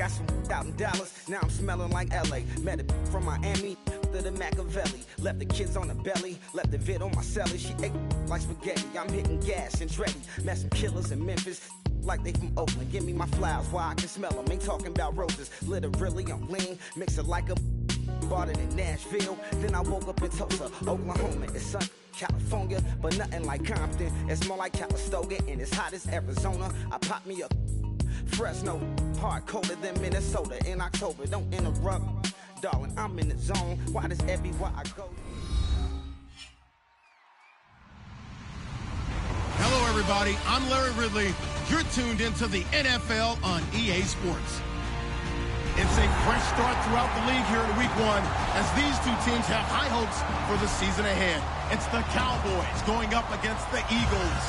Got some out in Dallas, now I'm smelling like LA. Met a from Miami to the Machiavelli. Left the kids on the belly, left the vid on my celly. She ate like spaghetti, I'm hitting gas and Dreddy. Met some killers in Memphis, like they from Oakland. Give me my flowers while I can smell them. Ain't talking about roses, literally I'm lean. Mix it like a bought it in Nashville. Then I woke up in Tulsa, Oklahoma. It's sunny, California, but nothing like Compton. It's more like Calistoga, and it's hot as Arizona. I pop me a Fresno, hard colder than Minnesota in October. Don't interrupt, darling, I'm in the zone. Why does everywhere I go? Hello, everybody. I'm Larry Ridley. You're tuned into the NFL on EA Sports. It's a fresh start throughout the league here in week one as these two teams have high hopes for the season ahead. It's the Cowboys going up against the Eagles.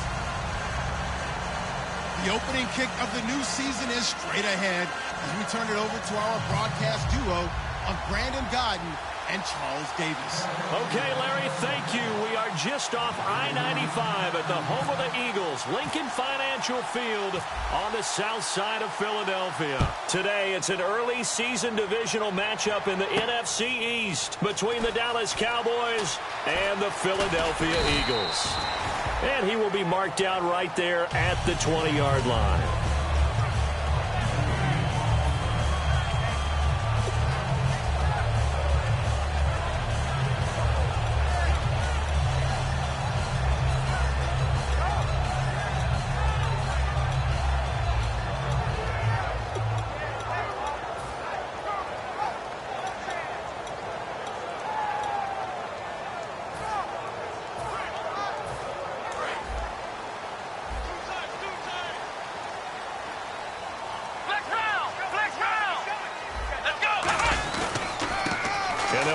The opening kick of the new season is straight ahead as we turn it over to our broadcast duo of Brandon Godden and Charles Davis. Okay, Larry, thank you. We are just off I-95 at the home of the Eagles, Lincoln Financial Field on the south side of Philadelphia. Today, it's an early season divisional matchup in the NFC East between the Dallas Cowboys and the Philadelphia Eagles. And he will be marked down right there at the 20-yard line.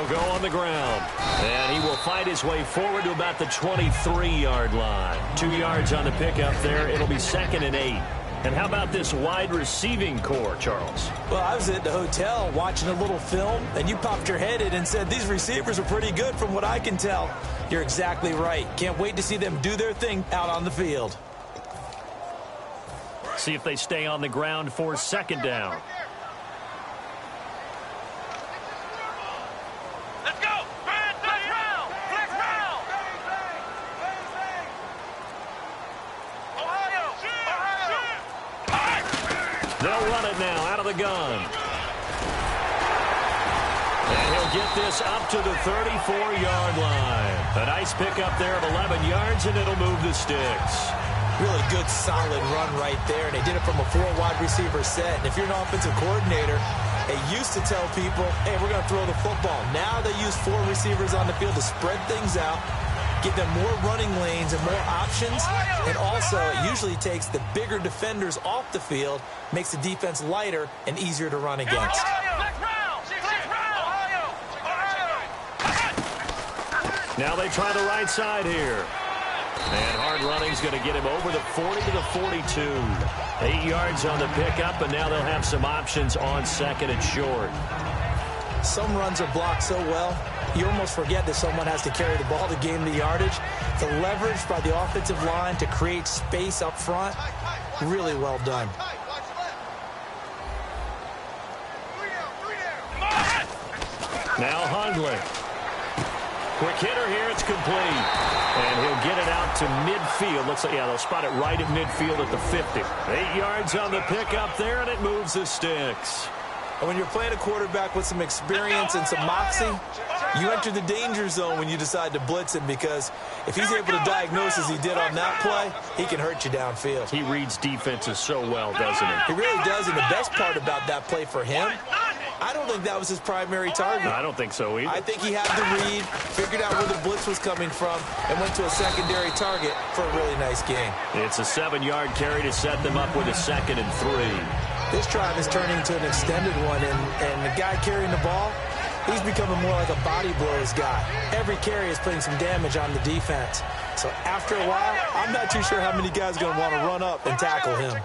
Go on the ground. And he will fight his way forward to about the 23-yard line. 2 yards on the pickup there. It'll be 2nd and 8. And how about this wide receiving core, Charles? Well, I was at the hotel watching a little film, and you popped your head in and said, these receivers are pretty good from what I can tell. You're exactly right. Can't wait to see them do their thing out on the field. See if they stay on the ground for 2nd down. They'll run it now out of the gun. And he'll get this up to the 34-yard line. A nice pickup there of 11 yards, and it'll move the sticks. Really good, solid run right there. And they did it from a 4-wide receiver set. And if you're an offensive coordinator, they used to tell people, hey, we're going to throw the football. Now they use 4 receivers on the field to spread things out, give them more running lanes and more options. And also, it usually takes the bigger defenders off the field, makes the defense lighter and easier to run against. Now they try the right side here. And hard running's going to get him over the 40 to the 42. 8 yards on the pickup, and now they'll have some options on 2nd and short. Some runs are blocked so well, you almost forget that someone has to carry the ball to gain the yardage. The leverage by the offensive line to create space up front, really well done. Now Hundley. Quick hitter here, it's complete. And he'll get it out to midfield. Looks like, yeah, they'll spot it right at midfield at the 50. 8 yards on the pickup there, and it moves the sticks. And when you're playing a quarterback with some experience and some moxie, you enter the danger zone when you decide to blitz him, because if he's able to diagnose as he did on that play, he can hurt you downfield. He reads defenses so well, doesn't he? He really does, and the best part about that play for him, I don't think that was his primary target. I don't think so either. I think he had the read, figured out where the blitz was coming from, and went to a secondary target for a really nice game. It's a 7-yard carry to set them up with a 2nd and 3. This drive is turning into an extended one, and the guy carrying the ball, he's becoming more like a body blows guy. Every carry is putting some damage on the defense. So after a while, I'm not too sure how many guys are going to want to run up and tackle him.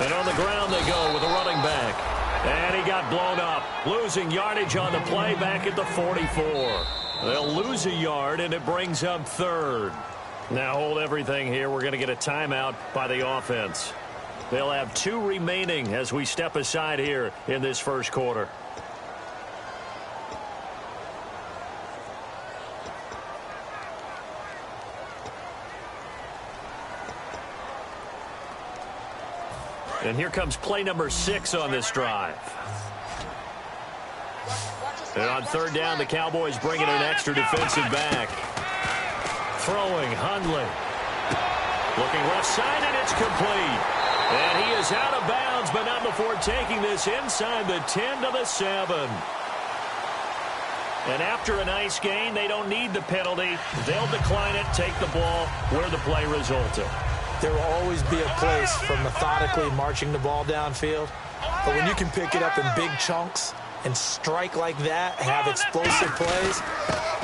And on the ground they go with a running back. And he got blown up, losing yardage on the play back at the 44. They'll lose a yard, and it brings up third. Now hold everything here. We're going to get a timeout by the offense. They'll have 2 remaining as we step aside here in this first quarter. And here comes play number 6 on this drive. And on third down, the Cowboys bring in an extra defensive back. Throwing, Hundley. Looking left side, and it's complete. And he is out of bounds, but not before taking this inside the 10 to the 7. And after a nice gain, they don't need the penalty. They'll decline it, take the ball where the play resulted. There will always be a place for methodically marching the ball downfield. But when you can pick it up in big chunks and strike like that, have explosive plays,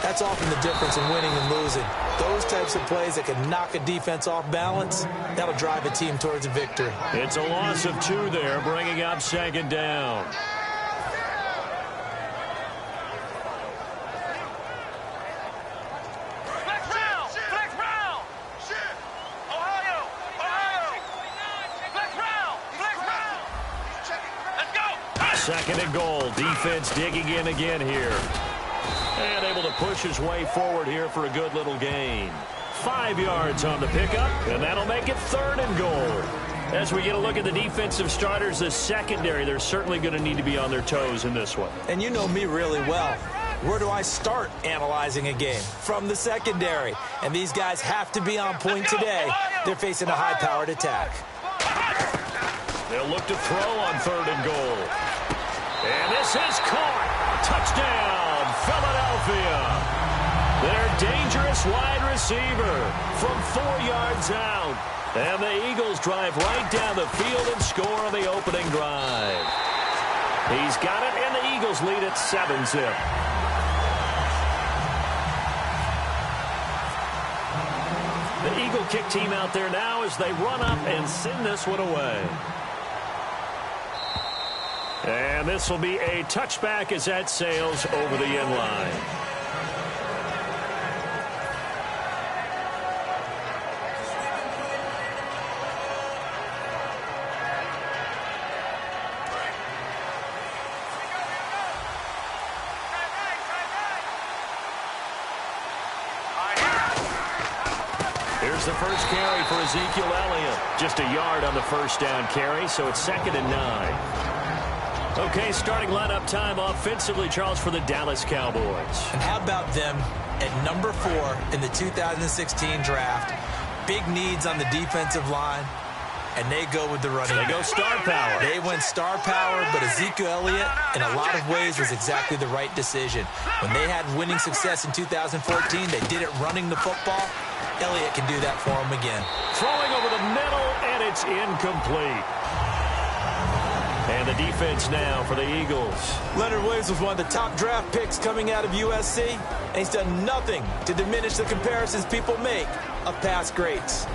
that's often the difference in winning and losing. Those types of plays that can knock a defense off balance, that'll drive a team towards a victory. It's a loss of 2 there, bringing up second down. Second and goal. Defense digging in again here. And able to push his way forward here for a good little gain. 5 yards on the pickup, and that'll make it third and goal. As we get a look at the defensive starters, the secondary, they're certainly going to need to be on their toes in this one. And you know me really well. Where do I start analyzing a game? From the secondary. And these guys have to be on point today. They're facing a high-powered attack. They'll look to throw on third and goal. And this is caught. Touchdown, Philadelphia. Their dangerous wide receiver from 4 yards out. And the Eagles drive right down the field and score on the opening drive. He's got it, and the Eagles lead at 7-zip. The Eagle kick team out there now as they run up and send this one away. And this will be a touchback as that sails over the end line. Here's the first carry for Ezekiel Elliott. Just a yard on the first down carry, so it's 2nd and 9. Okay, starting lineup time offensively, Charles, for the Dallas Cowboys. And how about them at number 4 in the 2016 draft? Big needs on the defensive line, and they go with the running back. They go star power. They went star power, but Ezekiel Elliott, in a lot of ways, was exactly the right decision. When they had winning success in 2014, they did it running the football. Elliott can do that for them again. Throwing over the middle, and it's incomplete. And the defense now for the Eagles. Leonard Williams was one of the top draft picks coming out of USC, and he's done nothing to diminish the comparisons people make of past greats.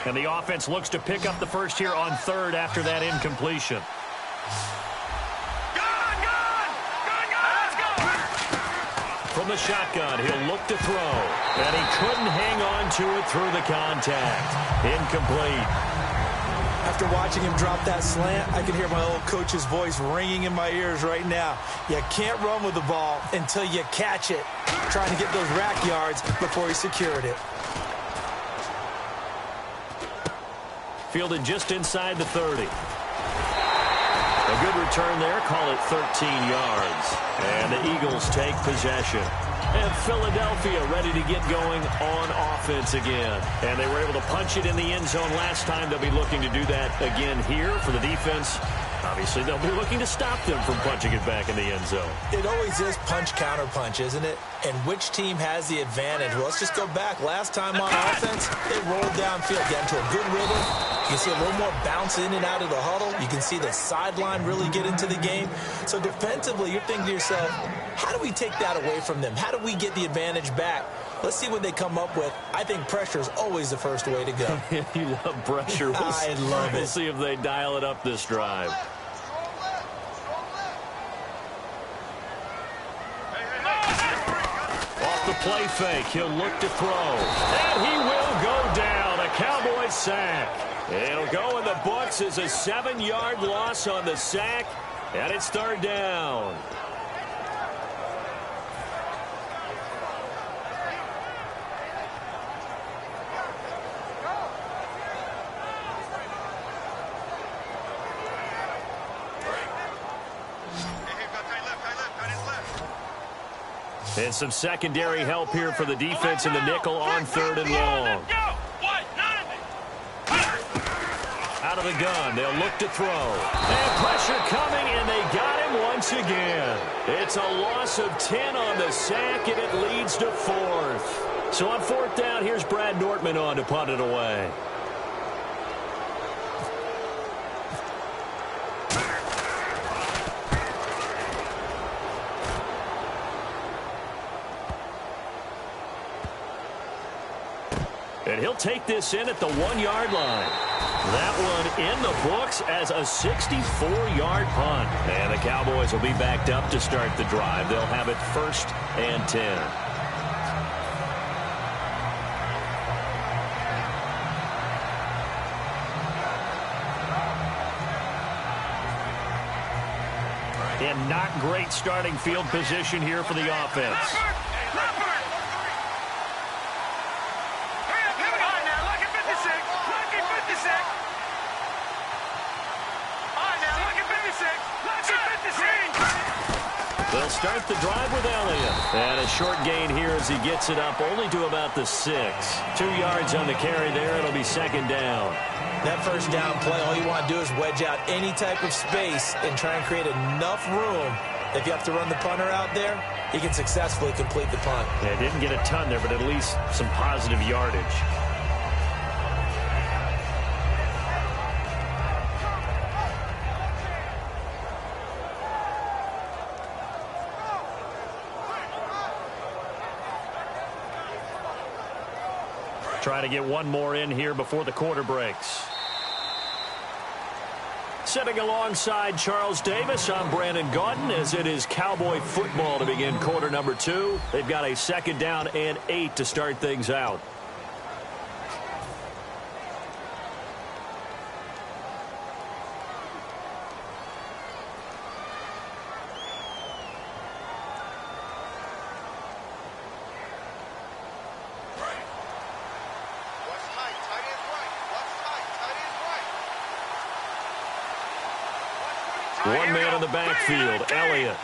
And the offense looks to pick up the first here on third after that incompletion. From the shotgun, he'll look to throw. And he couldn't hang on to it through the contact. Incomplete. After watching him drop that slant, I can hear my old coach's voice ringing in my ears right now. You can't run with the ball until you catch it. Trying to get those rack yards before he secured it. Fielded just inside the 30. A good return there, call it 13 yards. And the Eagles take possession. And Philadelphia ready to get going on offense again. And they were able to punch it in the end zone last time. They'll be looking to do that again here for the defense. Obviously, they'll be looking to stop them from punching it back in the end zone. It always is punch, counter punch, isn't it? And which team has the advantage? Well, let's just go back. Last time on offense, they rolled downfield, got into a good rhythm, You can see a little more bounce in and out of the huddle. You can see the sideline really get into the game. So defensively, you're thinking to yourself, how do we take that away from them? How do we get the advantage back? Let's see what they come up with. I think pressure is always the first way to go. You love pressure. I love it. We'll see if they dial it up this drive. Off the play fake, he'll look to throw. And he will go down. A Cowboys sack. It'll go in the books as a 7-yard loss on the sack. And it's 3rd down. And some secondary help here for the defense in the nickel on 3rd and long. Out of the gun, they'll look to throw. And pressure coming, and they got him once again. It's a loss of 10 on the sack, and it leads to 4th. So on 4th down, here's Brad Nortman on to punt it away. And he'll take this in at the 1-yard line. That one in the books as a 64-yard punt. And the Cowboys will be backed up to start the drive. They'll have it 1st and 10. And not great starting field position here for the offense. They'll start the drive with Elliott. And a short gain here as he gets it up only to about the 6. 2 yards on the carry there. It'll be 2nd down. That 1st down play, all you want to do is wedge out any type of space and try and create enough room. If you have to run the punter out there, he can successfully complete the punt. Yeah, didn't get a ton there, but at least some positive yardage. Trying to get one more in here before the quarter breaks. Sitting alongside Charles Davis, I'm Brandon Gaudin as it is Cowboy football to begin quarter number 2. They've got a 2nd down and 8 to start things out. One man in the backfield, Elliott.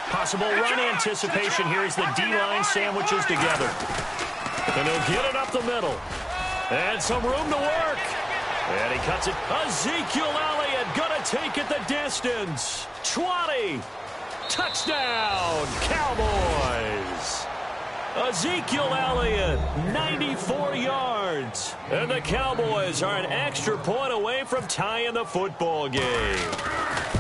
Possible run anticipation here as the D-line sandwiches together. And he'll get it up the middle. And some room to work. And he cuts it. Ezekiel Elliott gonna take it the distance. 20. Touchdown, Cowboys. Ezekiel Elliott, 94 yards. And the Cowboys are an extra point away from tying the football game.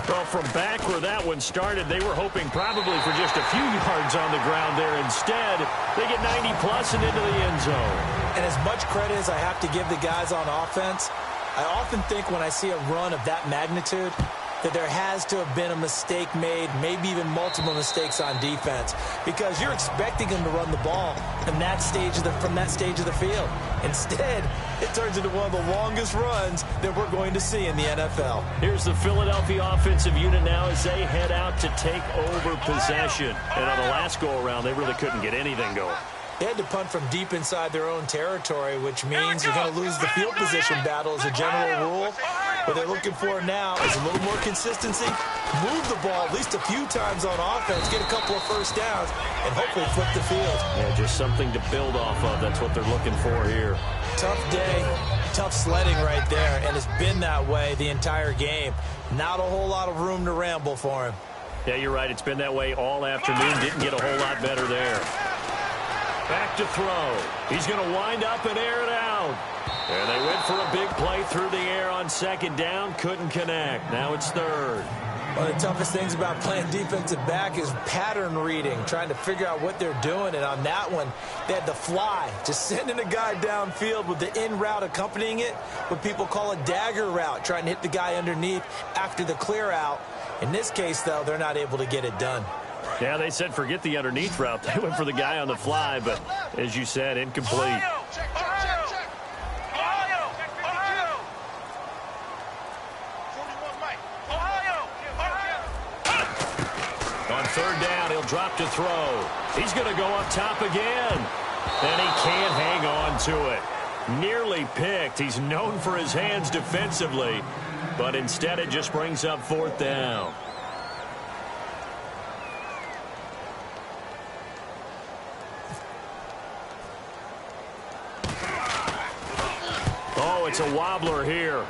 Well, from back where that one started, they were hoping probably for just a few yards on the ground there. Instead, they get 90-plus and into the end zone. And as much credit as I have to give the guys on offense, I often think when I see a run of that magnitude that there has to have been a mistake made, maybe even multiple mistakes on defense, because you're expecting them to run the ball from that stage of the field. Instead, it turns into one of the longest runs that we're going to see in the NFL. Here's the Philadelphia offensive unit now as they head out to take over possession. And on the last go-around, they really couldn't get anything going. They had to punt from deep inside their own territory, which means you're going to lose the field position battle as a general rule. What they're looking for now is a little more consistency, move the ball at least a few times on offense, get a couple of first downs, and hopefully flip the field. Yeah, just something to build off of. That's what they're looking for here. Tough day, tough sledding right there, and it's been that way the entire game. Not a whole lot of room to ramble for him. Yeah, you're right. It's been that way all afternoon. Didn't get a whole lot better there. Back to throw. He's going to wind up and air it out. And they went for a big play through the air on second down. Couldn't connect. Now it's third. One of the toughest things about playing defensive back is pattern reading, trying to figure out what they're doing. And on that one, they had the fly, just sending a guy downfield with the in route accompanying it, what people call a dagger route, trying to hit the guy underneath after the clear out. In this case, though, they're not able to get it done. Yeah, they said forget the underneath route. They went for the guy on the fly, but as you said, incomplete. On third down, he'll drop to throw. He's going to go up top again. And he can't hang on to it. Nearly picked. He's known for his hands defensively, but instead it just brings up fourth down. Oh, it's a wobbler here.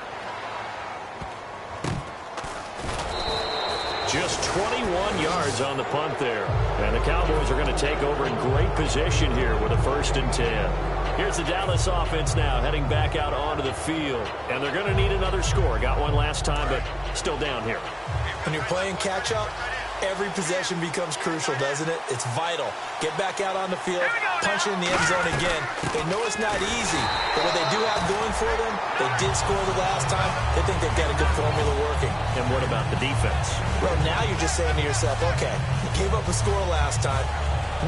Just 21 yards on the punt there. And the Cowboys are going to take over in great position here with a 1st and 10. Here's the Dallas offense now heading back out onto the field. And they're going to need another score. Got one last time, but still down here. When you're playing catch-up, every possession becomes crucial, doesn't it? It's vital. Get back out on the field, punch it in the end zone again. They know it's not easy, but what they do have going for them, they did score the last time. They think they've got a good formula working. And what about the defense? Well, now you're just saying to yourself, okay, we gave up a score last time.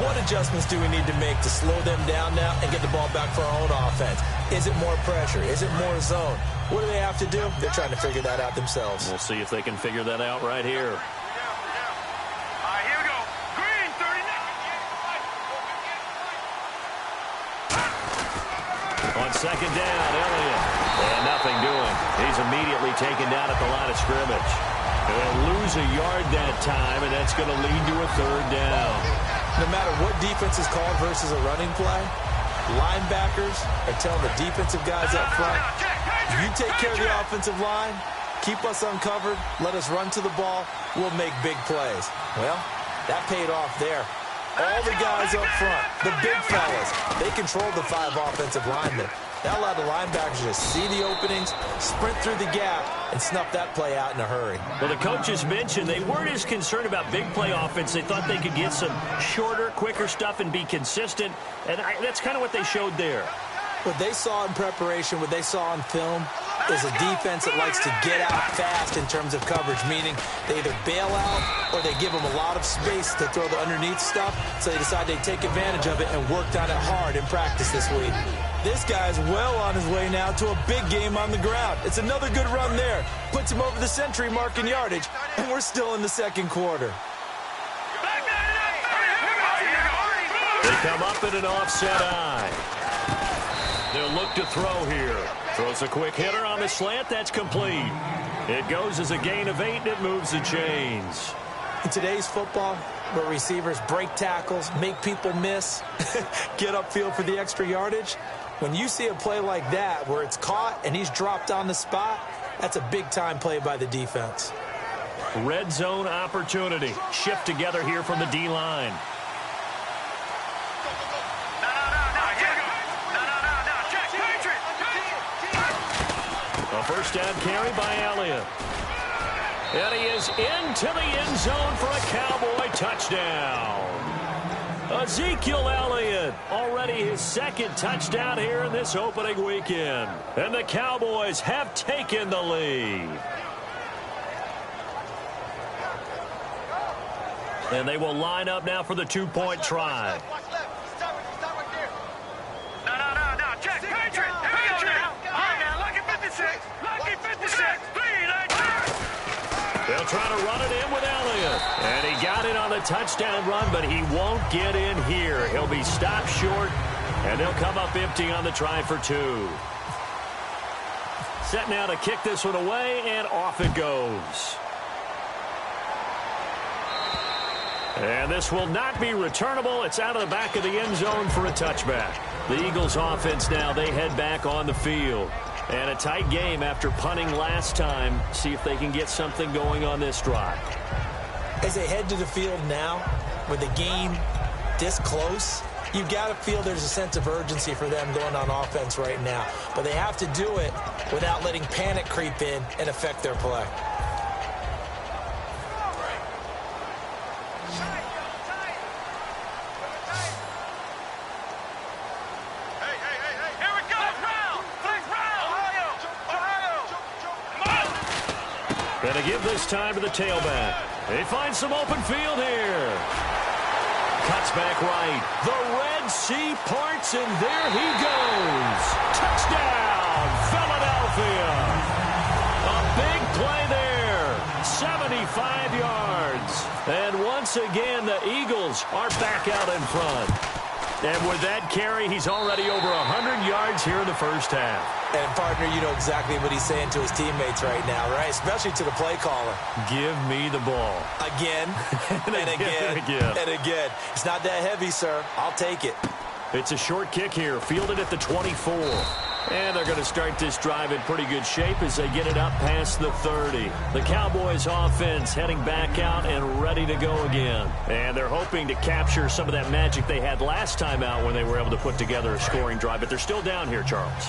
What adjustments do we need to make to slow them down now and get the ball back for our own offense? Is it more pressure? Is it more zone? What do they have to do? They're trying to figure that out themselves. We'll see if they can figure that out right here. On second down, Elliott. And nothing doing. He's immediately taken down at the line of scrimmage. They'll lose a yard that time, and that's going to lead to a third down. No matter what defense is called versus a running play, linebackers are telling the defensive guys up front, you take care of the offensive line, keep us uncovered, let us run to the ball, we'll make big plays. Well, that paid off there. All the guys up front, the big fellas, they controlled the 5 offensive linemen. That allowed the linebackers to see the openings, sprint through the gap, and snuff that play out in a hurry. Well, the coaches mentioned they weren't as concerned about big play offense. They thought they could get some shorter, quicker stuff and be consistent, and that's kind of what they showed there. What they saw in preparation, what they saw on film, is a defense that likes to get out fast in terms of coverage, meaning they either bail out or they give them a lot of space to throw the underneath stuff, so they decide they take advantage of it and worked on it hard in practice this week. This guy's well on his way now to a big game on the ground. It's another good run there. Puts him over the century mark in yardage, and we're still in the second quarter. They come up in an offset eye. They'll look to throw here. Throws a quick hitter on the slant. That's complete. It goes as a gain of 8, and it moves the chains. In today's football, where receivers break tackles, make people miss, get upfield for the extra yardage, when you see a play like that where it's caught and he's dropped on the spot, that's a big-time play by the defense. Red zone opportunity. Shift together here from the D-line. A first down carry by Elliott. And he is into the end zone for a Cowboy touchdown. Ezekiel Elliott, already his 2nd touchdown here in this opening weekend. And the Cowboys have taken the lead. And they will line up now for the 2-point try. They'll try to run it in with Elliott. And he got it on the touchdown run, but he won't get in here. He'll be stopped short, and they'll come up empty on the try for 2. Set now to kick this one away, and off it goes. And this will not be returnable. It's out of the back of the end zone for a touchback. The Eagles offense now, they head back on the field. And a tight game after punting last time. See if they can get something going on this drive. As they head to the field now, with the game this close, You got to feel there's a sense of urgency for them going on offense right now. But they have to do it without letting panic creep in and affect their play. Gonna give this time to the tailback. They find some open field here. Cuts back right. The Red Sea parts, and there he goes. Touchdown, Philadelphia. A big play there. 75 yards. And once again, the Eagles are back out in front. And with that carry, he's already over 100 yards here in the first half. And, partner, you know exactly what he's saying to his teammates right now, right? Especially to the play caller. Give me the ball. Again, and again, and again. It's not that heavy, sir. I'll take it. It's a short kick here, fielded at the 24. And they're going to start this drive in pretty good shape as they get it up past the 30. The Cowboys offense heading back out and ready to go again. And they're hoping to capture some of that magic they had last time out when they were able to put together a scoring drive. But they're still down here, Charles.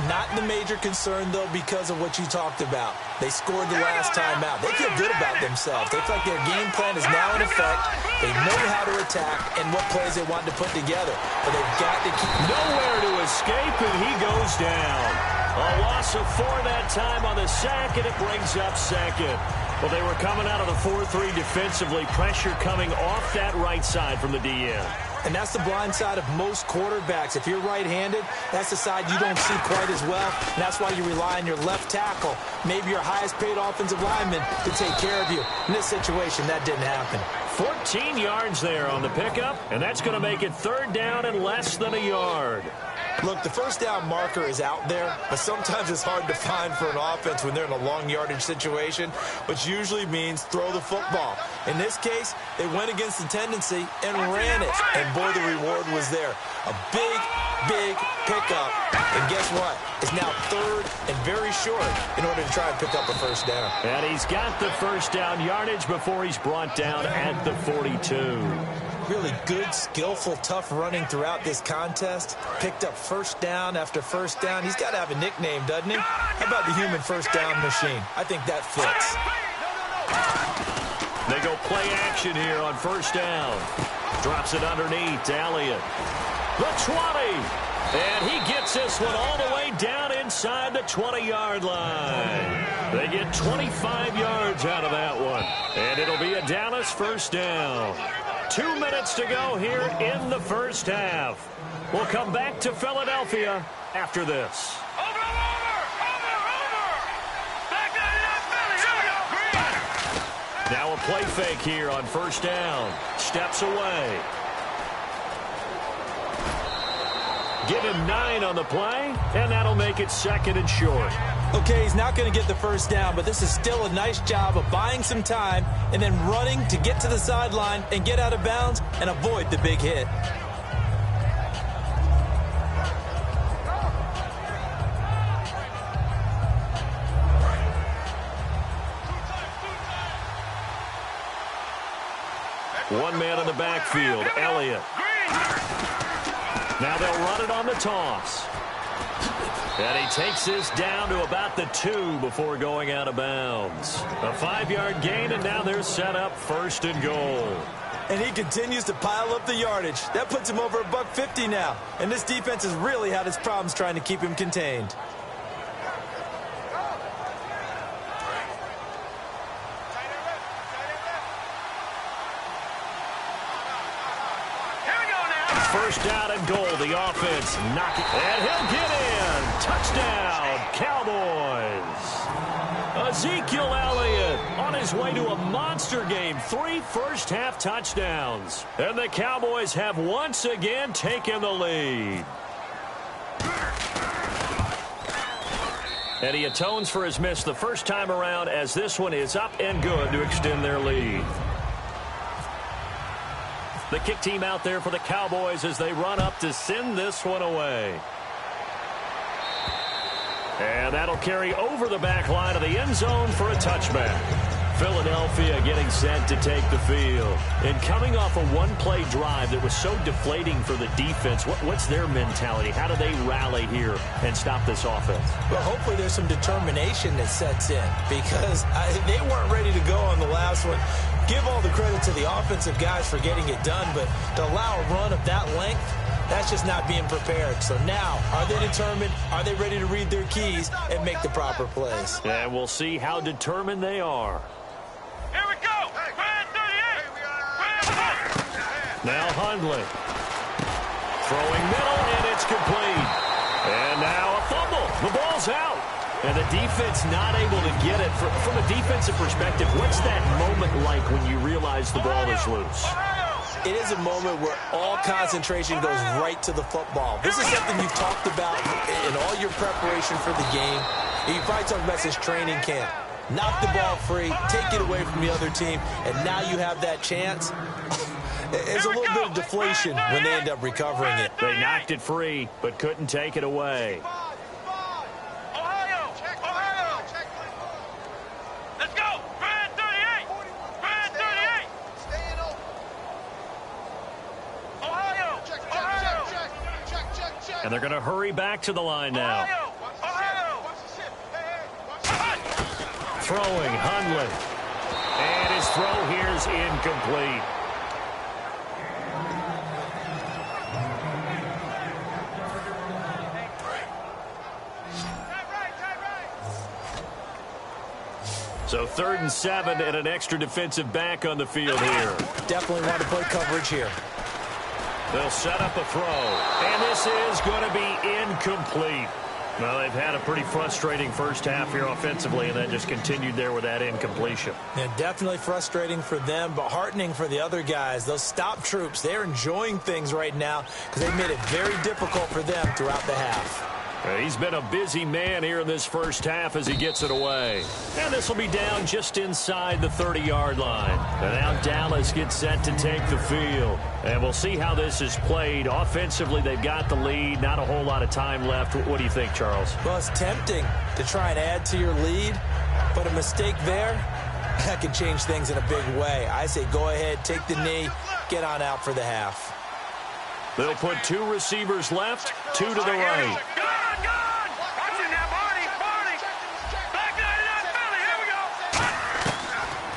Not the major concern, though, because of what you talked about. They scored the last time out. They feel good about themselves. They feel like their game plan is now in effect. They know how to attack and what plays they want to put together. But they've got to keep... Nowhere to escape, and he goes down. A loss of 4 that time on the sack, and it brings up second. Well, they were coming out of the 4-3 defensively. Pressure coming off that right side from the DN. And that's the blind side of most quarterbacks. If you're right-handed, that's the side you don't see quite as well. And that's why you rely on your left tackle, maybe your highest-paid offensive lineman, to take care of you. In this situation, that didn't happen. 14 yards there on the pickup, and that's going to make it 3rd down and less than a yard. Look, the first down marker is out there, but sometimes it's hard to find for an offense when they're in a long yardage situation, which usually means throw the football. In this case, they went against the tendency and ran it. And boy, the reward was there. A big, big pickup. And guess what? It's now 3rd and very short in order to try and pick up a first down. And he's got the first down yardage before he's brought down at the 42. Really good, skillful, tough running throughout this contest. Picked up first down after first down. He's got to have a nickname, doesn't he? How about the human first down machine? I think that fits. They go play action here on first down. Drops it underneath to Elliott. The 20. And he gets this one all the way down inside the 20-yard line. They get 25 yards out of that one. And it'll be a Dallas first down. 2 minutes to go here in the first half. We'll come back to Philadelphia after this. Now a play fake here on first down. Steps away. Give him 9 on the play, and that'll make it 2nd and short. Okay, he's not going to get the first down, but this is still a nice job of buying some time and then running to get to the sideline and get out of bounds and avoid the big hit. One man in the backfield, Elliott. Now they'll run it on the toss. And he takes this down to about the 2 before going out of bounds. A 5-yard gain, and now they're set up 1st and goal. And he continues to pile up the yardage. That puts him over $150 now. And this defense has really had its problems trying to keep him contained. First down and goal. The offense knocking. And he'll get in. Touchdown, Cowboys. Ezekiel Elliott on his way to a monster game. 3 first-half touchdowns. And the Cowboys have once again taken the lead. And he atones for his miss the first time around as this one is up and good to extend their lead. The kick team out there for the Cowboys as they run up to send this one away. And that'll carry over the back line of the end zone for a touchback. Philadelphia getting set to take the field. And coming off a one-play drive that was so deflating for the defense, what's their mentality? How do they rally here and stop this offense? Well, hopefully there's some determination that sets in because they weren't ready to go on the last one. Give all the credit to the offensive guys for getting it done, but to allow a run of that length, that's just not being prepared. So now, are they determined? Are they ready to read their keys and make the proper plays? And we'll see how determined they are. Here we go! Brand 38! Now Hundley. Throwing middle, and it's complete. And now a fumble. The ball's out. And the defense not able to get it. From a defensive perspective, what's that moment like when you realize the ball is loose? It is a moment where all concentration goes right to the football. This is something you've talked about in all your preparation for the game. You probably talked about this training camp. Knock the ball free, take it away from the other team, and now you have that chance. There's a little bit of deflation when they end up recovering it. They knocked it free, but couldn't take it away. Ohio! Ohio! Let's go! Brand 38! Brand 38! Ohio! Ohio! And they're going to hurry back to the line now. Throwing, Hundley. And his throw here is incomplete. So 3rd and 7 and an extra defensive back on the field here. Definitely want to play coverage here. They'll set up a throw. And this is going to be incomplete. Well, they've had a pretty frustrating first half here offensively, and then just continued there with that incompletion. Yeah, definitely frustrating for them, but heartening for the other guys. Those stop troops, they're enjoying things right now because they've made it very difficult for them throughout the half. He's been a busy man here in this first half as he gets it away. And this will be down just inside the 30-yard line. And now Dallas gets set to take the field. And we'll see how this is played. Offensively, they've got the lead. Not a whole lot of time left. What do you think, Charles? Well, it's tempting to try and add to your lead, but a mistake there, that can change things in a big way. I say go ahead, take the knee, get on out for the half. They'll put 2 receivers left, 2 to the right.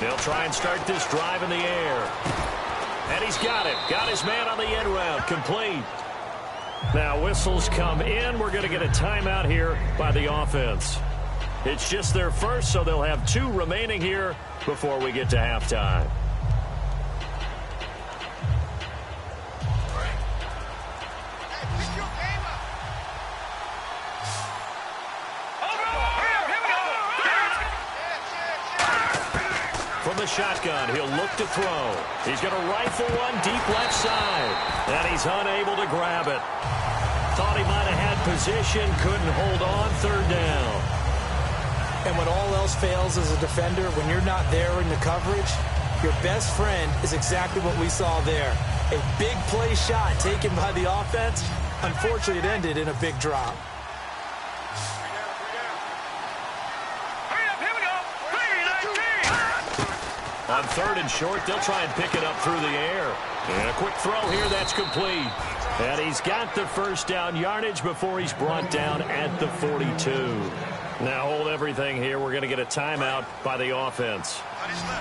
They'll try and start this drive in the air. And he's got it. Got his man on the end route. Complete. Now whistles come in. We're going to get a timeout here by the offense. It's just their first, so they'll have 2 remaining here before we get to halftime. From the shotgun, he'll look to throw. He's going to rifle one deep left side. And he's unable to grab it. Thought he might have had position, couldn't hold on, 3rd down. And when all else fails as a defender, when you're not there in the coverage, your best friend is exactly what we saw there. A big play shot taken by the offense. Unfortunately, it ended in a big drop. On 3rd and short, they'll try and pick it up through the air. And a quick throw here, that's complete. And he's got the first down yardage before he's brought down at the 42. Now hold everything here. We're going to get a timeout by the offense.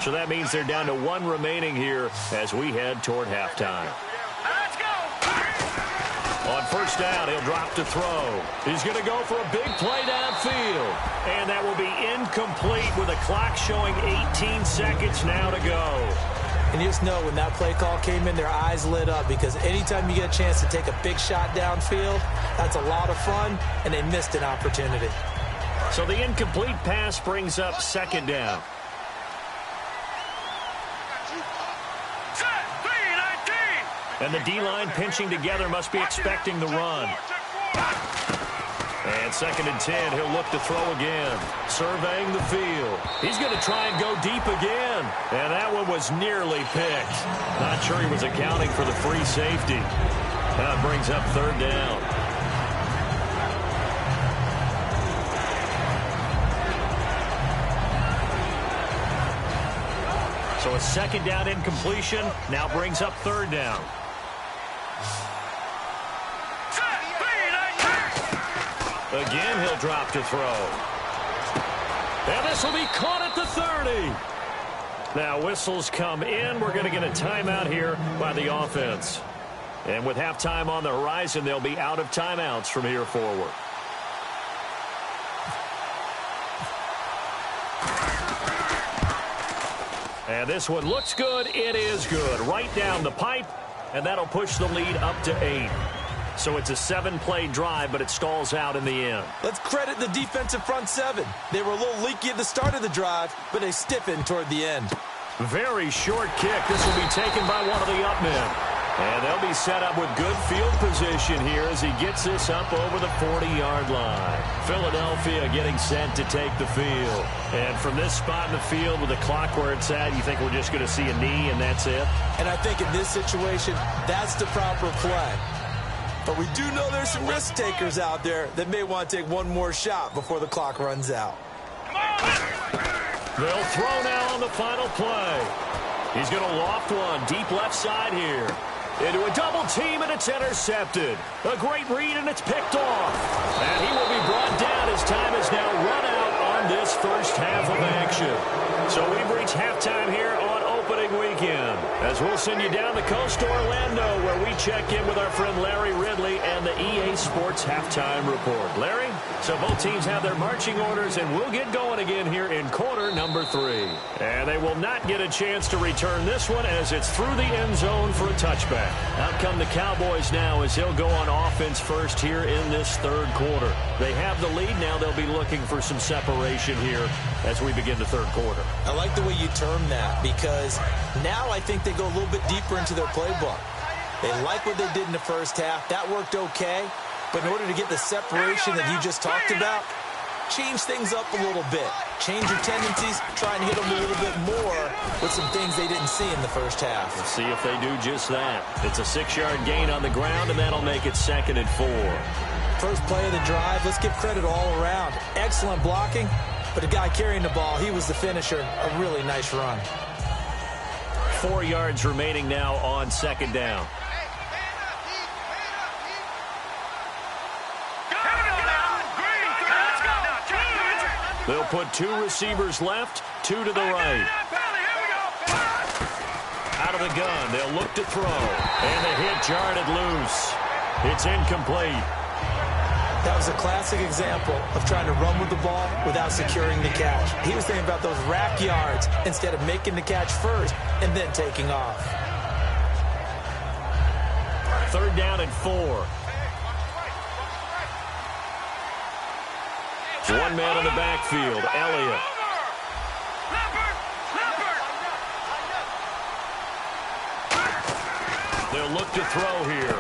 So that means they're down to 1 remaining here as we head toward halftime. On 1st down, he'll drop to throw. He's going to go for a big play downfield. And that will be incomplete with a clock showing 18 seconds now to go. And you just know when that play call came in, their eyes lit up because anytime you get a chance to take a big shot downfield, that's a lot of fun, and they missed an opportunity. So the incomplete pass brings up 2nd down. And the D-line pinching together must be expecting the run. And 2nd and 10, he'll look to throw again. Surveying the field. He's going to try and go deep again. And that one was nearly picked. Not sure he was accounting for the free safety. That brings up 3rd down. So a second down incompletion now brings up third down. Again, he'll drop to throw. And this will be caught at the 30. Now whistles come in. We're going to get a timeout here by the offense. And with halftime on the horizon, they'll be out of timeouts from here forward. And this one looks good. It is good. Right down the pipe, and that'll push the lead up to 8. So it's a 7-play drive, but it stalls out in the end. Let's credit the defensive front 7. They were a little leaky at the start of the drive, but they stiffened toward the end. Very short kick. This will be taken by one of the up men. And they'll be set up with good field position here as he gets this up over the 40-yard line. Philadelphia getting set to take the field. And from this spot in the field with the clock where it's at, you think we're just going to see a knee and that's it? And I think in this situation, that's the proper play. But we do know there's some risk takers out there that may want to take one more shot before the clock runs out. They'll throw now on the final play. He's going to loft one deep left side here. Into a double team, and it's intercepted. A great read, and it's picked off. And he will be brought down as time is now run out on this first half of action. So we've reached halftime here on opening weekend. As we'll send you down the coast to Orlando, where we check in with our friend Larry Ridley and the EA Sports Halftime Report. Larry, so both teams have their marching orders, and we'll get going again here in quarter number 3. And they will not get a chance to return this one as it's through the end zone for a touchback. Out come the Cowboys now as they'll go on offense first here in this third quarter. They have the lead now. They'll be looking for some separation here as we begin the third quarter. I like the way you term that because now I think they go a little bit deeper into their playbook. They like what they did in the first half. That worked okay. But in order to get the separation that you just talked about, change things up a little bit. Change your tendencies, try and hit them a little bit more with some things they didn't see in the first half. Let's see if they do just that. It's a 6-yard gain on the ground, and that'll make it 2nd and 4. First play of the drive, let's give credit all around. Excellent blocking, but the guy carrying the ball, he was the finisher. A really nice run. 4 yards remaining now on 2nd down. They'll put 2 receivers left, 2 to the right. Out of the gun, they'll look to throw. And the hit jarred loose. It's incomplete. That was a classic example of trying to run with the ball without securing the catch. He was thinking about those rack yards instead of making the catch first and then taking off. 3rd down and 4. One man in the backfield, Elliott. They'll look to throw here.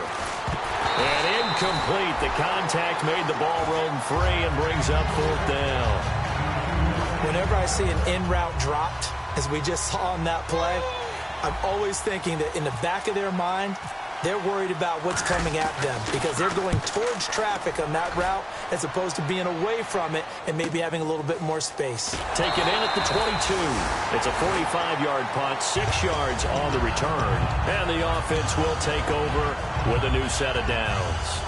And incomplete. The contact made the ball roam free and brings up 4th down. Whenever I see an in-route dropped, as we just saw on that play, I'm always thinking that in the back of their mind, they're worried about what's coming at them because they're going towards traffic on that route as opposed to being away from it and maybe having a little bit more space. Taken in at the 22. It's a 45-yard punt, 6 yards on the return. And the offense will take over with a new set of downs.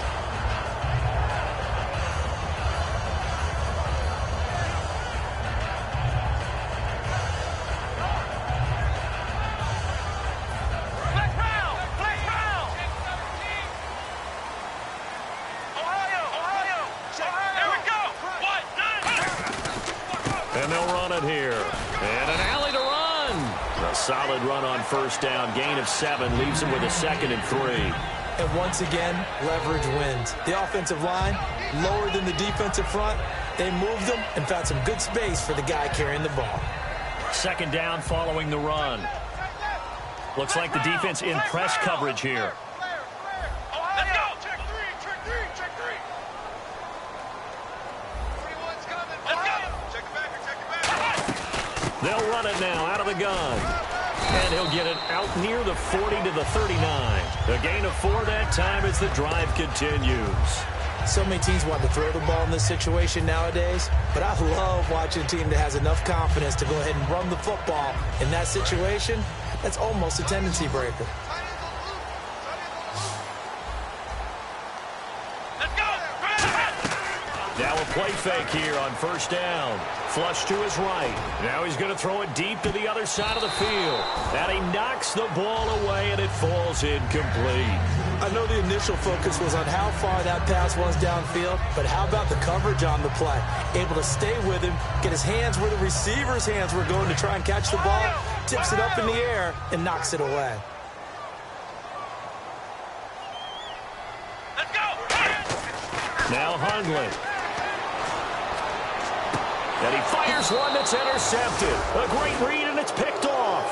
And they'll run it here. And an alley to run. A solid run on 1st down. Gain of 7 leaves them with a 2nd and 3. And once again, leverage wins. The offensive line, lower than the defensive front. They moved them and found some good space for the guy carrying the ball. 2nd down following the run. Looks like the defense in press coverage here. They'll run it now out of the gun. And he'll get it out near the 40 to the 39. A gain of 4 that time as the drive continues. So many teams want to throw the ball in this situation nowadays, but I love watching a team that has enough confidence to go ahead and run the football. In that situation, that's almost a tendency breaker. Now a play fake here on first down. Flush to his right. Now he's going to throw it deep to the other side of the field. And he knocks the ball away, and it falls incomplete. I know the initial focus was on how far that pass was downfield, but how about the coverage on the play? Able to stay with him, get his hands where the receiver's hands were going to try and catch the ball, tips it up in the air, and knocks it away. Let's go! Now Hundley. And he fires one that's intercepted. A great read, and it's picked off.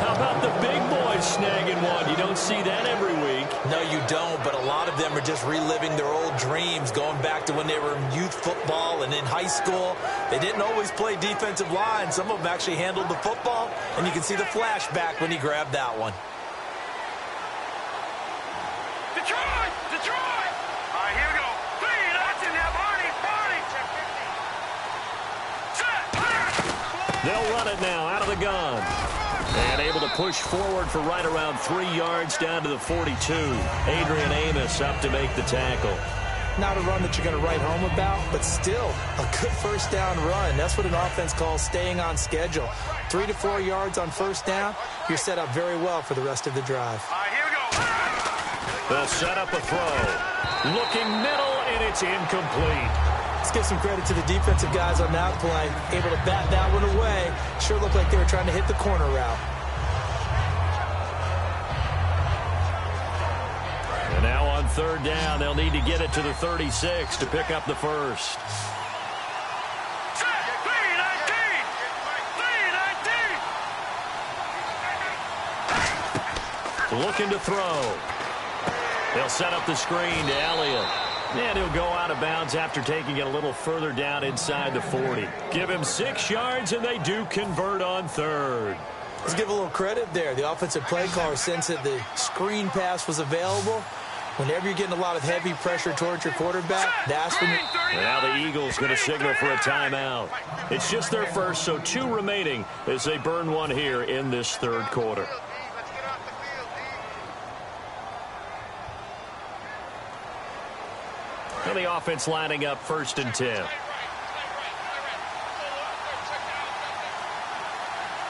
How about the big boys snagging one? You don't see that every week. No, you don't, but a lot of them are just reliving their old dreams, going back to when they were in youth football and in high school. They didn't always play defensive line. Some of them actually handled the football, and you can see the flashback when he grabbed that one. Detroit! Detroit! All right, here we go. Three, that's in there, Barney, Barney. They'll run it now out of the gun. And able to push forward for right around 3 yards down to the 42. Adrian Amos up to make the tackle. Not a run that you're going to write home about, but still a good first down run. That's what an offense calls staying on schedule. 3 to 4 yards on first down, you're set up very well for the rest of the drive. All right, here we go. They'll set up a throw. Looking middle, and it's incomplete. Let's give some credit to the defensive guys on that play. Able to bat that one away. Sure looked like they were trying to hit the corner route. And now on third down, they'll need to get it to the 36 to pick up the first. 3-19. Looking to throw. They'll set up the screen to Elliott. And he'll go out of bounds after taking it a little further down inside the 40. Give him 6 yards, and they do convert on third. Let's give a little credit there. The offensive play caller sensed that the screen pass was available. Whenever you're getting a lot of heavy pressure towards your quarterback, that's when now the Eagles going to signal for a timeout. It's just their first, so 2 remaining as they burn one here in this third quarter. And the offense lining up 1st and 10.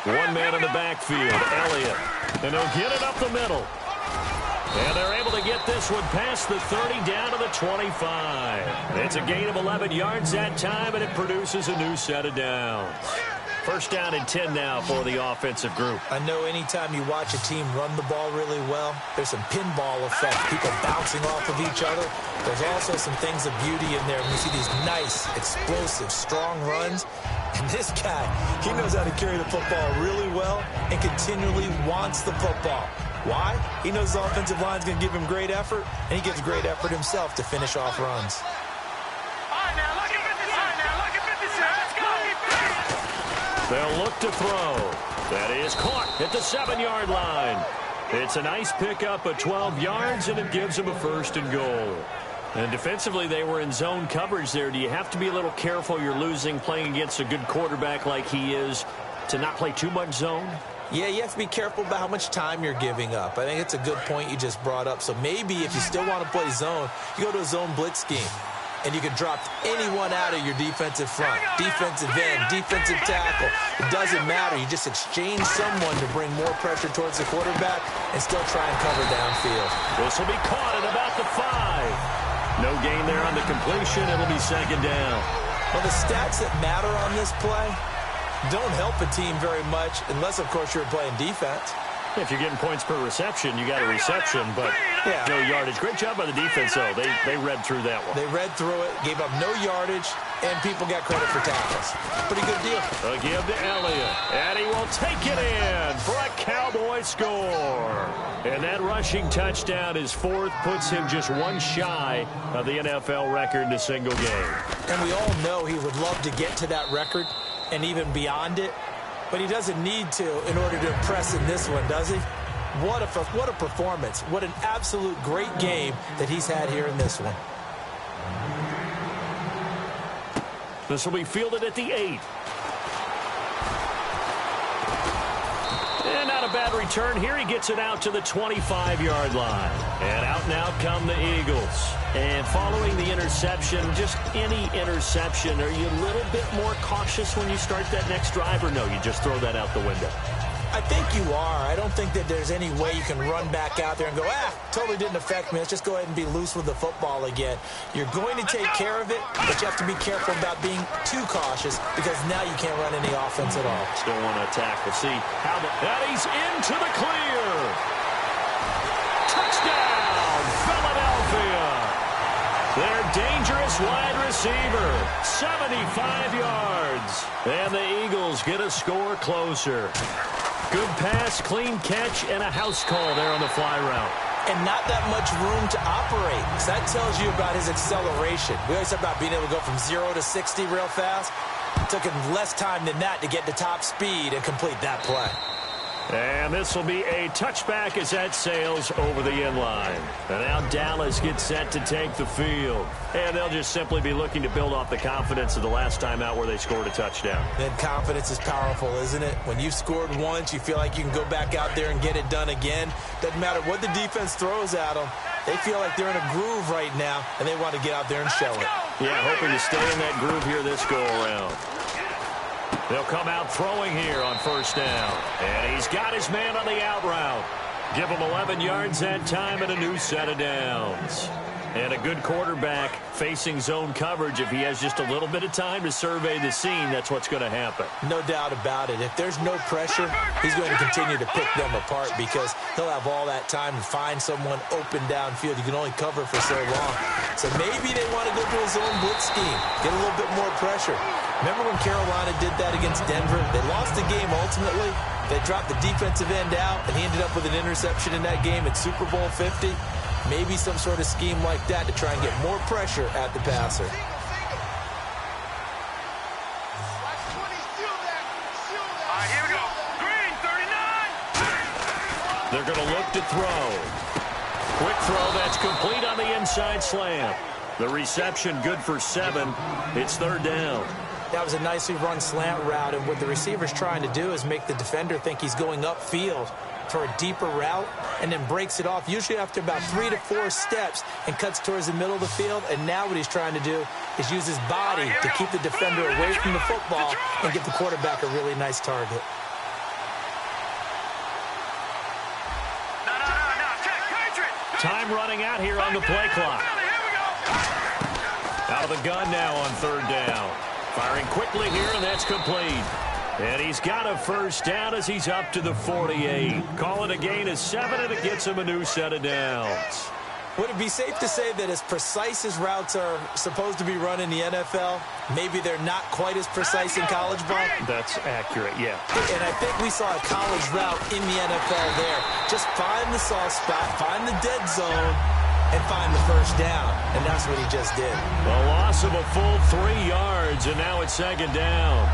One man in the backfield, Elliott. And he'll get it up the middle. And they're able to get this one past the 30 down to the 25. It's a gain of 11 yards that time, and it produces a new set of downs. First down and 10 now for the offensive group. I know anytime you watch a team run the ball really well, there's some pinball effect, people bouncing off of each other. There's also some things of beauty in there when you see these nice, explosive, strong runs. And this guy, he knows how to carry the football really well and continually wants the football. Why? He knows the offensive line's going to give him great effort, and he gives great effort himself to finish off runs. They'll look to throw. That is caught at the 7-yard line. It's a nice pickup of 12 yards, and it gives them a 1st and goal. And defensively, they were in zone coverage there. Do you have to be a little careful? You're losing playing against a good quarterback like he is to not play too much zone? Yeah, you have to be careful about how much time you're giving up. I think it's a good point you just brought up. So maybe if you still want to play zone, you go to a zone blitz scheme. And you can drop anyone out of your defensive front, defensive end, defensive tackle. It doesn't matter. You just exchange someone to bring more pressure towards the quarterback and still try and cover downfield. This will be caught at about the 5. No gain there on the completion. It'll be 2nd down. Well, the stats that matter on this play don't help a team very much unless, of course, you're playing defense. If you're getting points per reception, you got a reception, but no yardage. Great job by the defense, though. They read through that one. They read through it, gave up no yardage, and people got credit for tackles. Pretty good deal. A give to Elliott, and he will take it in for a Cowboy score. And that rushing touchdown, his 4th, puts him just 1 shy of the NFL record in a single game. And we all know he would love to get to that record and even beyond it. But he doesn't need to in order to impress in this one, does he? What a performance. What an absolute great game that he's had here in this one. This will be fielded at the 8. And not a bad return here. He gets it out to the 25-yard line. And out now come the Eagles. And following the interception, just any interception, are you a little bit more cautious when you start that next drive, or no, you just throw that out the window? I think you are. I don't think that there's any way you can run back out there and go, totally didn't affect me. Let's just go ahead and be loose with the football again. You're going to take care of it, but you have to be careful about being too cautious because now you can't run any offense at all. Still want to attack. We'll see how that he's into the clear. Touchdown, Philadelphia. Their dangerous wide receiver, 75 yards. And the Eagles get a score closer. Good pass, clean catch, and a house call there on the fly route. And not that much room to operate. So that tells you about his acceleration. We always talk about being able to go from 0 to 60 real fast. It took him less time than that to get to top speed and complete that play. And this will be a touchback as that sails over the end line. And now Dallas gets set to take the field. And they'll just simply be looking to build off the confidence of the last time out where they scored a touchdown. Then confidence is powerful, isn't it? When you've scored once, you feel like you can go back out there and get it done again. Doesn't matter what the defense throws at them. They feel like they're in a groove right now, and they want to get out there and show it. Yeah, hoping to stay in that groove here this go-around. They'll come out throwing here on first down. And he's got his man on the out route. Give him 11 yards that time and a new set of downs. And a good quarterback facing zone coverage. If he has just a little bit of time to survey the scene, that's what's going to happen. No doubt about it. If there's no pressure, he's going to continue to pick them apart because he'll have all that time to find someone open downfield. You can only cover for so long. So maybe they want to go to a zone blitz scheme, get a little bit more pressure. Remember when Carolina did that against Denver? They lost the game ultimately. They dropped the defensive end out, and he ended up with an interception in that game at Super Bowl 50. Maybe some sort of scheme like that to try and get more pressure at the passer. Here we go. Green, 39. They're going to look to throw. Quick throw that's complete on the inside slant. The reception good for 7. It's third down. That was a nicely run slant route, and what the receiver's trying to do is make the defender think he's going upfield for a deeper route and then breaks it off, usually after about 3 to 4 steps, and cuts towards the middle of the field. And now what he's trying to do is use his body to keep the defender away from the football and give the quarterback a really nice target. Time running out here on the play clock. Out of the gun now on third down. Firing quickly here, and that's complete. And he's got a first down as he's up to the 48. Call it a gain of 7, and it gets him a new set of downs. Would it be safe to say that as precise as routes are supposed to be run in the NFL, maybe they're not quite as precise in college ball? That's accurate, yeah. And I think we saw a college route in the NFL there. Just find the soft spot, find the dead zone, and find the first down. And that's what he just did. A loss of a full 3 yards, and now it's second down.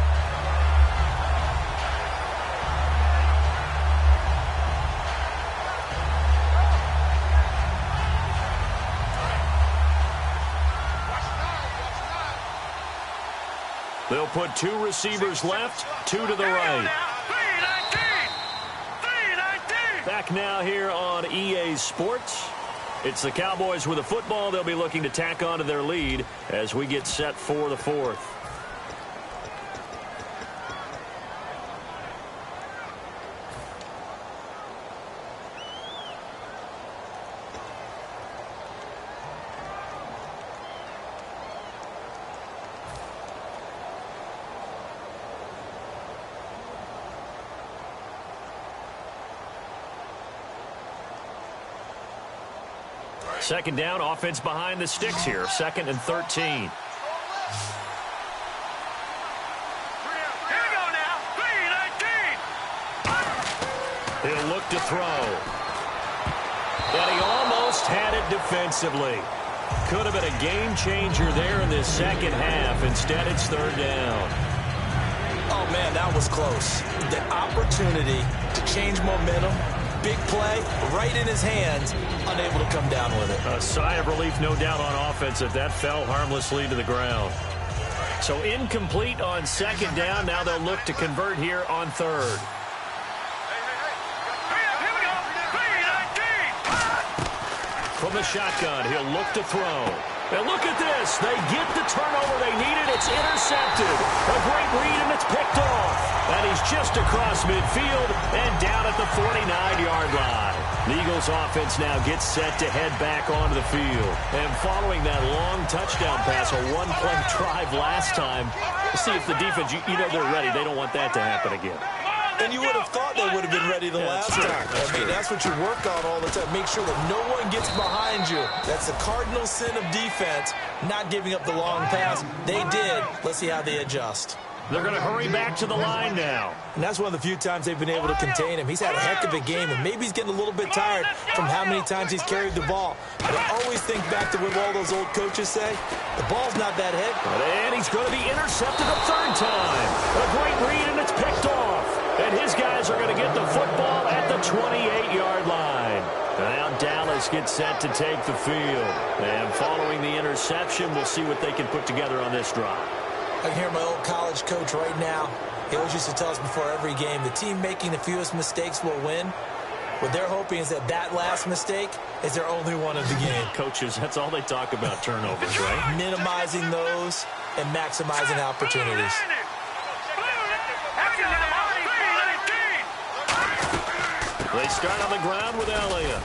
They'll put 2 receivers left, 2 to the right. Back now here on EA Sports. It's the Cowboys with a football. They'll be looking to tack on to their lead as we get set for the 4th. Second down, offense behind the sticks here. 2nd and 13. Here we go now. 3-19. He'll look to throw. And he almost had it defensively. Could have been a game changer there in this second half. Instead, it's third down. Oh, man, that was close. The opportunity to change momentum. Big play, right in his hands, unable to come down with it. A sigh of relief, no doubt, on offense if that fell harmlessly to the ground. So incomplete on second down. Now they'll look to convert here on third. From the shotgun, he'll look to throw. And look at this. They get the turnover they needed. It's intercepted. A great read, and it's picked off. And he's just across midfield and down at the 49-yard line. The Eagles offense now gets set to head back onto the field. And following that long touchdown pass, a one-play drive last time, see if the defense, you know they're ready. They don't want that to happen again. And you would have thought they would have been ready the last time. I mean, that's what you work on all the time. Make sure that no one gets behind you. That's the cardinal sin of defense, not giving up the long pass. They did. Let's see how they adjust. They're going to hurry back to the line now. And that's one of the few times they've been able to contain him. He's had a heck of a game, and maybe he's getting a little bit tired from how many times he's carried the ball. But I always think back to what all those old coaches say. The ball's not that heavy. And he's going to be intercepted a third time. A great read, and it's picked off. And his guys are going to get the football at the 28-yard line. Now Dallas gets set to take the field. And following the interception, we'll see what they can put together on this drive. I can hear my old college coach right now. He always used to tell us before every game, the team making the fewest mistakes will win. What they're hoping is that that last mistake is their only one of the game. Coaches, that's all they talk about, turnovers, right? Minimizing those and maximizing opportunities. They start on the ground with Elliott.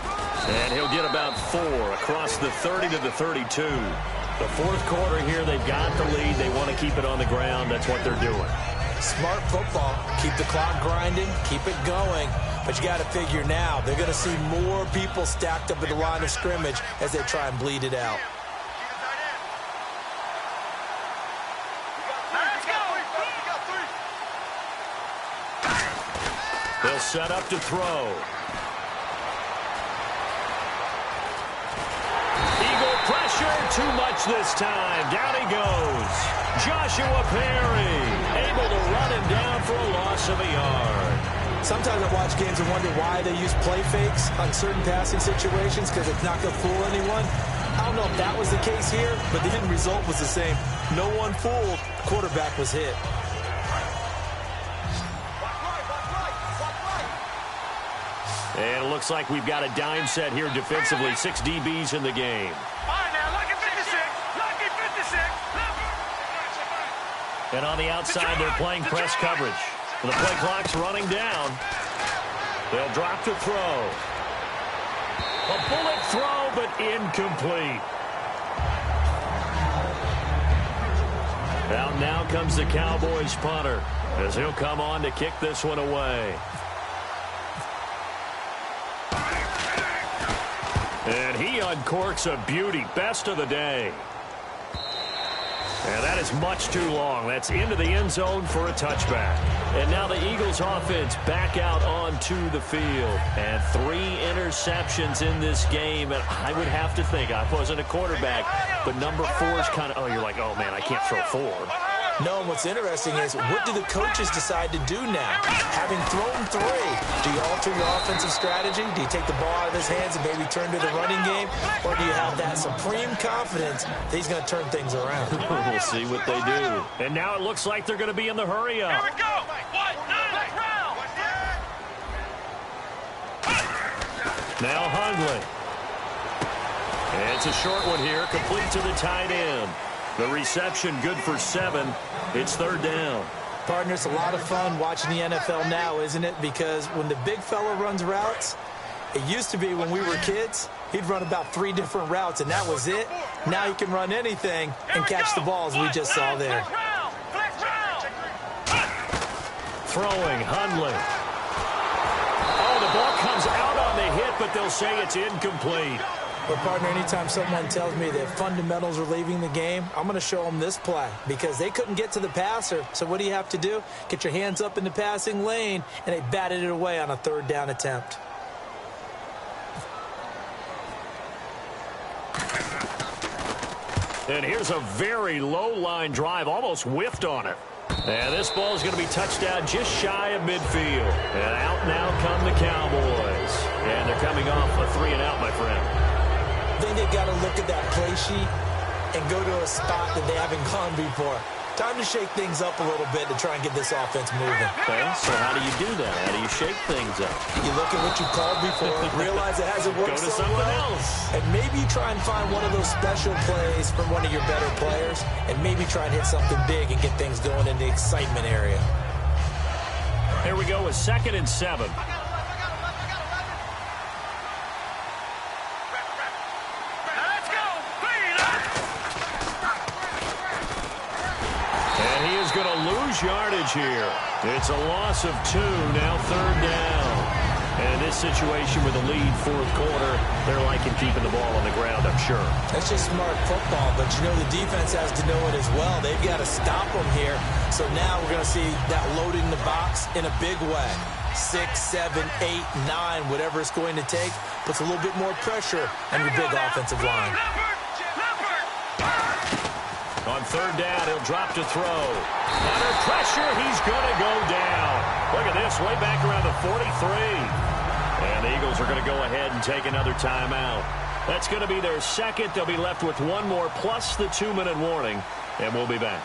And he'll get about 4 across the 30 to the 32. The fourth quarter here, they've got the lead. They want to keep it on the ground. That's what they're doing. Smart football. Keep the clock grinding. Keep it going. But you got to figure now, they're going to see more people stacked up at the line of scrimmage as they try and bleed it out. They'll set up to throw. Eagle pressure, too much this time. Down he goes. Joshua Perry able to run him down for a loss of a yard. Sometimes I watch games and wonder why they use play fakes on certain passing situations because it's not going to fool anyone. I don't know if that was the case here, but the end result was the same. No one fooled. Quarterback was hit. And it looks like we've got a dime set here defensively. 6 DBs in the game. All right, now, lucky 56. Lucky 56. And on the outside, they're playing press coverage. The play clock's running down. They'll drop to throw. A bullet throw, but incomplete. Out now comes the Cowboys punter as he'll come on to kick this one away. And he uncorks a beauty. Best of the day. And that is much too long. That's into the end zone for a touchback. And now the Eagles offense back out onto the field. And 3 interceptions in this game. And I would have to think, I wasn't a quarterback, but number 4 is kind of, you're like, oh, man, I can't throw 4. No, and what's interesting is, what do the coaches decide to do now? Having thrown 3, do you alter your offensive strategy? Do you take the ball out of his hands and maybe turn to the running game? Or do you have that supreme confidence that he's going to turn things around? We'll see what they do. And now it looks like they're going to be in the hurry-up. Here we go. Now Hundley. And it's a short one here, complete to the tight end. The reception good for 7. It's 3rd down. Partner, it's a lot of fun watching the NFL now, isn't it? Because when the big fella runs routes, it used to be when we were kids, he'd run about 3 different routes, and that was it. Now he can run anything and catch the balls we just saw there. Throwing, Hundley. Oh, the ball comes out on the hit, but they'll say it's incomplete. But, partner, anytime someone tells me that fundamentals are leaving the game, I'm going to show them this play because they couldn't get to the passer. So what do you have to do? Get your hands up in the passing lane, and they batted it away on a 3rd down attempt. And here's a very low-line drive, almost whiffed on it. And this ball is going to be touched down just shy of midfield. And out now come the Cowboys. And they're coming off a 3-and-out, my friend. Then they've got to look at that play sheet and go to a spot that they haven't gone before. Time to shake things up a little bit to try and get this offense moving. Okay, so how do you do that? How do you shake things up? You look at what you called before, realize it hasn't worked Go to so something well, else. and maybe you try and find one of those special plays from one of your better players, and maybe try and hit something big and get things going in the excitement area. Here we go with 2nd and 7. Let's go. Clean up. And he is going to lose yardage here. It's a loss of 2, now 3rd down. And this situation with a lead 4th quarter, they're liking keeping the ball on the ground, I'm sure. That's just smart football, but you know the defense has to know it as well. They've got to stop them here. So now we're going to see that loading the box in a big way. 6, 7, 8, 9, whatever it's going to take, puts a little bit more pressure on your big offensive line. On 3rd down, he'll drop to throw. Under pressure, he's going to go down. Look at this, way back around the 43. And the Eagles are going to go ahead and take another timeout. That's going to be their 2nd. They'll be left with 1 more plus the 2-minute warning, and we'll be back.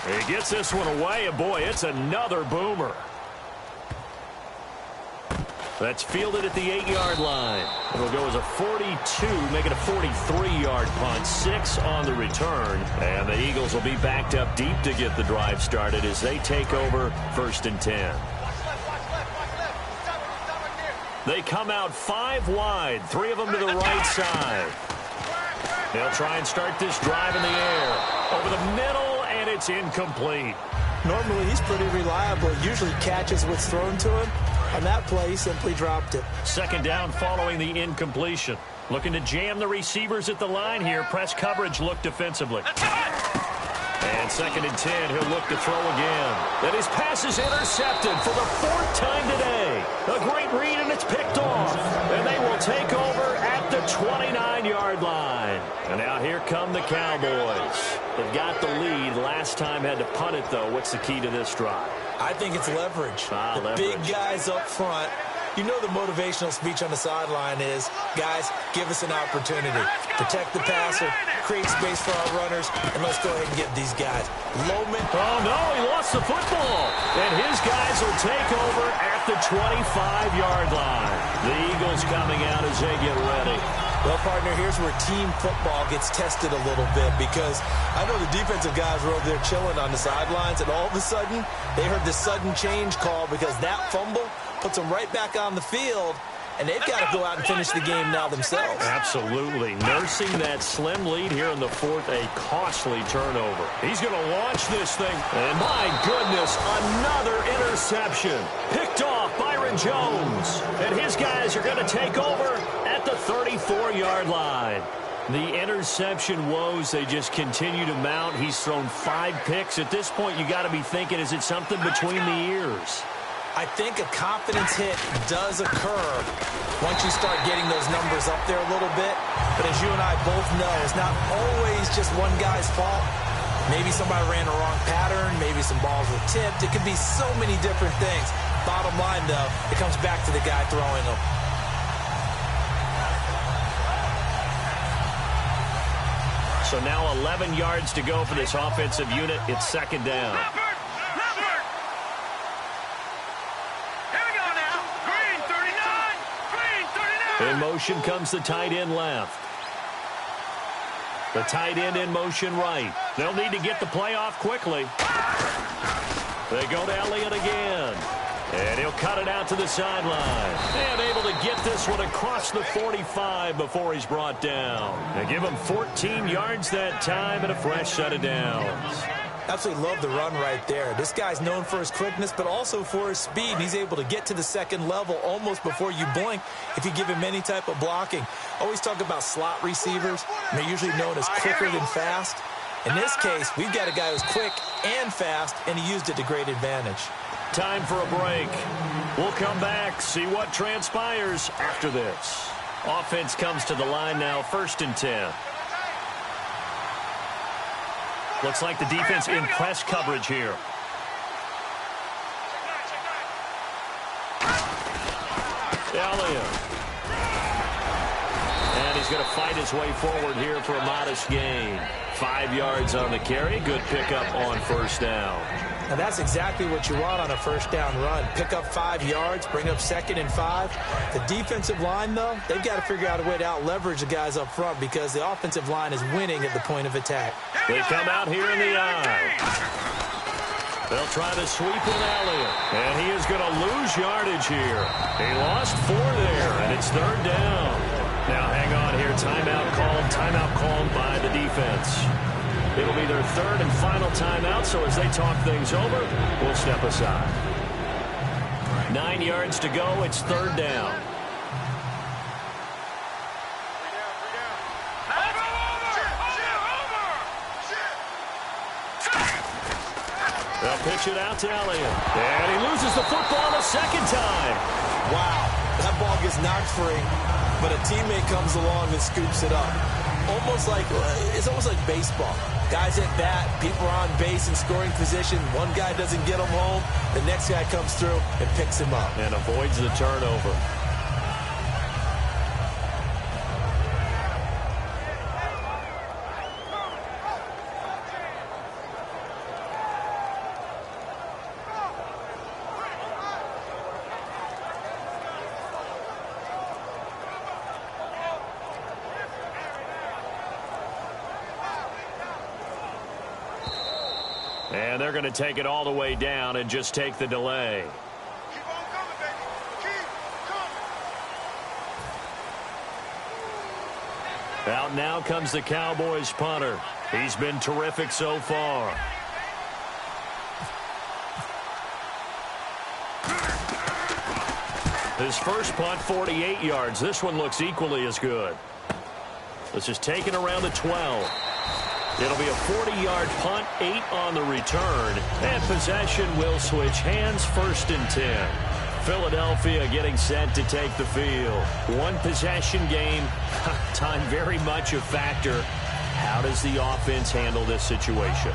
He gets this one away, and boy, it's another boomer. That's fielded at the 8-yard line. It'll go as a 42, make it a 43-yard punt. 6 on the return. And the Eagles will be backed up deep to get the drive started as they take over 1st and 10. They come out 5 wide, 3 of them to the right side. They'll try and start this drive in the air. Over the middle, and it's incomplete. Normally, he's pretty reliable. Usually catches what's thrown to him. On that play, he simply dropped it. 2nd down following the incompletion. Looking to jam the receivers at the line here. Press coverage look defensively. And 2nd and 10, he'll look to throw again. And his pass is intercepted for the 4th time today. A great read, and it's picked off. And they will take over at the 29-yard line. And now here come the Cowboys. They've got the lead. Last time had to punt it, though. What's the key to this drive? I think it's leverage. The Leverage. big guys up front. You know the motivational speech on the sideline is, guys, give us an opportunity. Protect the passer, create space for our runners, and let's go ahead and get these guys. Loman. Oh, no, he lost the football. And his guys will take over at the 25-yard line. The Eagles coming out as they get ready. Well, partner, here's where team football gets tested a little bit, because I know the defensive guys were over there chilling on the sidelines, and all of a sudden, they heard the sudden change call because that fumble puts them right back on the field, and they've got to go out and finish the game now themselves. Absolutely. Nursing that slim lead here in the 4th, a costly turnover. He's going to launch this thing, and my goodness, another interception. Picked off Byron Jones, and his guys are going to take over at the 34-yard line. The interception woes, they just continue to mount. He's thrown 5 picks. At this point, you got to be thinking, is it something between the ears? I think a confidence hit does occur once you start getting those numbers up there a little bit. But as you and I both know, it's not always just one guy's fault. Maybe somebody ran the wrong pattern. Maybe some balls were tipped. It could be so many different things. Bottom line, though, it comes back to the guy throwing them. So now 11 yards to go for this offensive unit. It's 2nd down. In motion comes the tight end left. The tight end in motion right. They'll need to get the play off quickly. They go to Elliott again. And he'll cut it out to the sideline. And able to get this one across the 45 before he's brought down. They give him 14 yards that time and a fresh set of downs. Absolutely love the run right there. This guy's known for his quickness, but also for his speed. And he's able to get to the 2nd level almost before you blink if you give him any type of blocking. Always talk about slot receivers. And they're usually known as quicker than fast. In this case, we've got a guy who's quick and fast, and he used it to great advantage. Time for a break. We'll come back, see what transpires after this. Offense comes to the line now, 1st and 10. Looks like the defense in press coverage here. Elliott he's going to fight his way forward here for a modest gain. 5 yards on the carry. Good pickup on first down. Now that's exactly what you want on a first down run. Pick up 5 yards, bring up 2nd and 5. The defensive line, though, they've got to figure out a way to out-leverage the guys up front because the offensive line is winning at the point of attack. They come out here in the eye. They'll try to sweep with Elliott. And he is going to lose yardage here. He lost 4 there, and it's 3rd down. Now hang on here. Timeout called by the defense. It'll be their 3rd and final timeout, so as they talk things over, we'll step aside. 9 yards to go. It's 3rd down. They'll pitch it out to Elliott. And he loses the football a 2nd time. Wow, that ball gets knocked free, but a teammate comes along and scoops it up. It's almost like baseball. Guys at bat, people are on base in scoring position. One guy doesn't get him home. The next guy comes through and picks him up. And avoids the turnover. And they're going to take it all the way down and just take the delay. Keep on coming, baby. Keep coming. Out now comes the Cowboys punter. He's been terrific so far. His first punt, 48 yards. This one looks equally as good. This is taken around the 12. It'll be a 40-yard punt, 8 on the return, and possession will switch hands, 1st and 10. Philadelphia getting set to take the field. One possession game, time very much a factor. How does the offense handle this situation?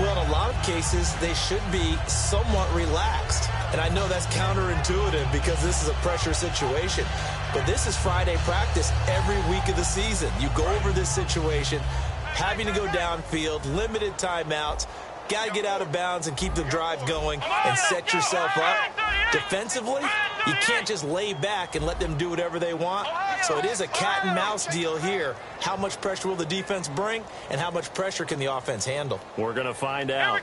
Well, in a lot of cases, they should be somewhat relaxed. And I know that's counterintuitive because this is a pressure situation. But this is Friday practice every week of the season. You go over this situation, having to go downfield, limited timeouts, got to get out of bounds and keep the drive going and set yourself up. Defensively, you can't just lay back and let them do whatever they want. So it is a cat and mouse deal here. How much pressure will the defense bring and how much pressure can the offense handle? We're going to find out.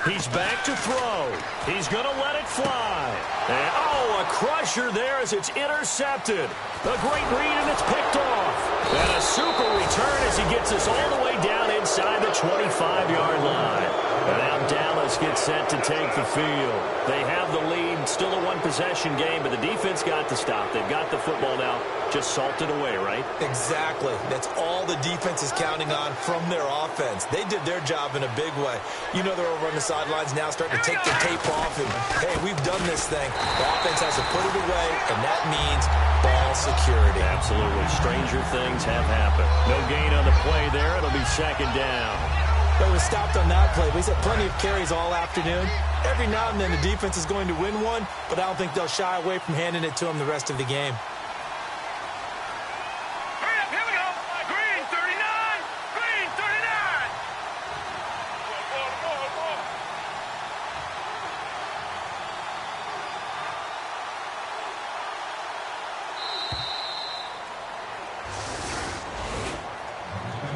He's back to throw. He's going to let it fly. And, a crusher there as it's intercepted. A great read, and it's picked off. And a super return as he gets us all the way down inside the 25-yard line. And now Dallas gets set to take the field. They have the lead, still a one-possession game, but the defense got to stop. They've got the football now, just salted away, right? Exactly. That's all the defense is counting on from their offense. They did their job in a big way. You know they're over on the sidelines now starting to take the tape off, and, hey, we've done this thing. The offense has to put it away, and that means ball security. Absolutely. Stranger things have happened. No gain on the play there. It'll be 2nd down. But we stopped on that play. We've had plenty of carries all afternoon. Every now and then the defense is going to win one, but I don't think they'll shy away from handing it to them the rest of the game. Hurry up, here we go. Green 39. Green 39. Ball.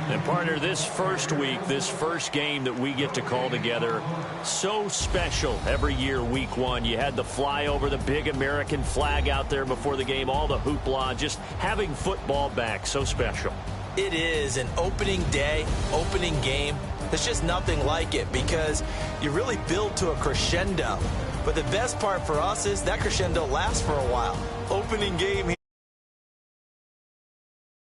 And partner, this first week, this first game that we get to call together, so special every year, week 1. You had the flyover, the big American flag out there before the game, all the hoopla, just having football back, so special. It is an opening day, opening game. There's just nothing like it because you really build to a crescendo. But the best part for us is that crescendo lasts for a while. Opening game